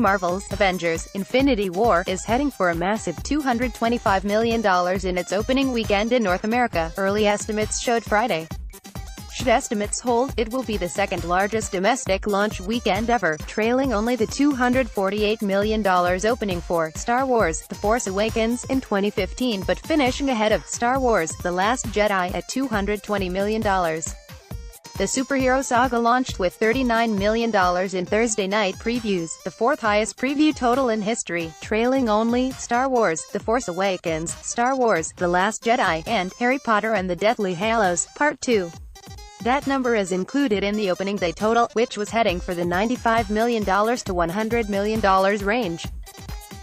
Marvel's Avengers: Infinity War is heading for a massive $225 million in its opening weekend in North America, early estimates showed Friday. Should estimates hold, it will be the second largest domestic launch weekend ever, trailing only the $248 million opening for Star Wars: The Force Awakens in 2015, but finishing ahead of Star Wars: The Last Jedi at $220 million. The superhero saga launched with $39 million in Thursday night previews, the fourth highest preview total in history, trailing only Star Wars: The Force Awakens, Star Wars: The Last Jedi, and Harry Potter and the Deathly Hallows, Part 2. That number is included in the opening day total, which was heading for the $95 million to $100 million range.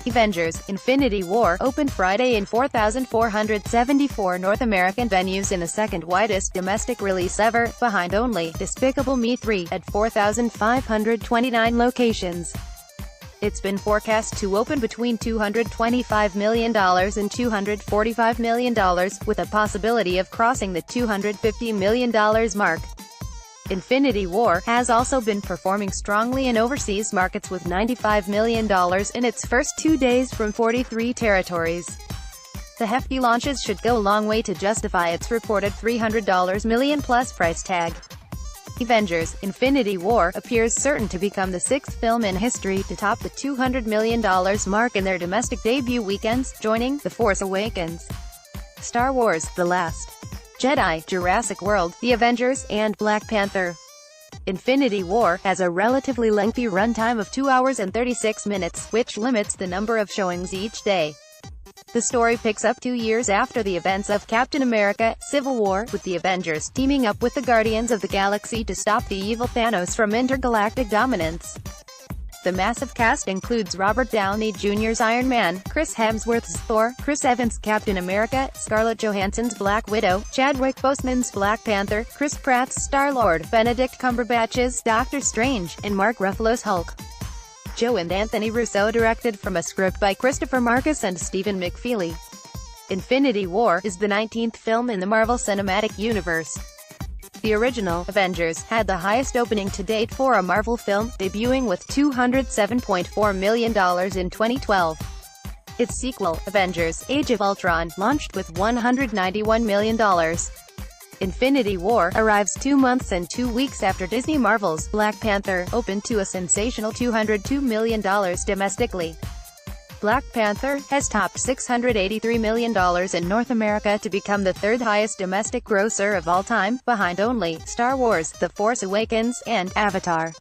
Avengers: Infinity War opened Friday in 4,474 North American venues in the second widest domestic release ever, behind only Despicable Me 3 at 4,529 locations. It's been forecast to open between $225 million and $245 million, with a possibility of crossing the $250 million mark. Infinity War has also been performing strongly in overseas markets with $95 million in its first 2 days from 43 territories. The hefty launches should go a long way to justify its reported $300 million-plus price tag. Avengers: Infinity War appears certain to become the sixth film in history to top the $200 million mark in their domestic debut weekends, joining The Force Awakens, Star Wars: The Last Jedi, Jurassic World, The Avengers, and Black Panther. Infinity War has a relatively lengthy runtime of 2 hours and 36 minutes, which limits the number of showings each day. The story picks up 2 years after the events of Captain America: Civil War, with the Avengers teaming up with the Guardians of the Galaxy to stop the evil Thanos from intergalactic dominance. The massive cast includes Robert Downey Jr.'s Iron Man, Chris Hemsworth's Thor, Chris Evans' Captain America, Scarlett Johansson's Black Widow, Chadwick Boseman's Black Panther, Chris Pratt's Star-Lord, Benedict Cumberbatch's Doctor Strange, and Mark Ruffalo's Hulk. Joe and Anthony Russo directed from a script by Christopher Marcus and Stephen McFeely. Infinity War is the 19th film in the Marvel Cinematic Universe. The original Avengers had the highest opening to date for a Marvel film, debuting with $207.4 million in 2012. Its sequel, Avengers: Age of Ultron, launched with $191 million. Infinity War arrives 2 months and 2 weeks after Disney Marvel's Black Panther opened to a sensational $202 million domestically. Black Panther has topped $683 million in North America to become the third highest domestic grosser of all time, behind only Star Wars: The Force Awakens, and Avatar.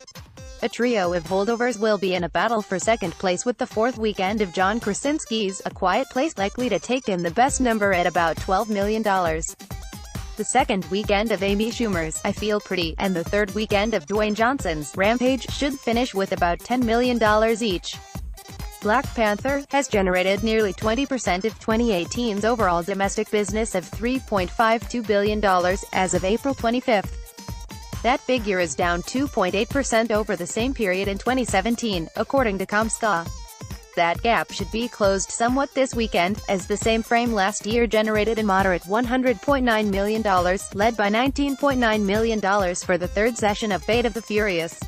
A trio of holdovers will be in a battle for second place, with the fourth weekend of John Krasinski's A Quiet Place likely to take in the best number at about $12 million. The second weekend of Amy Schumer's I Feel Pretty, and the third weekend of Dwayne Johnson's Rampage should finish with about $10 million each. Black Panther has generated nearly 20% of 2018's overall domestic business of $3.52 billion as of April 25. That figure is down 2.8% over the same period in 2017, according to Comscore. That gap should be closed somewhat this weekend, as the same frame last year generated a moderate $100.9 million, led by $19.9 million for the third session of Fate of the Furious.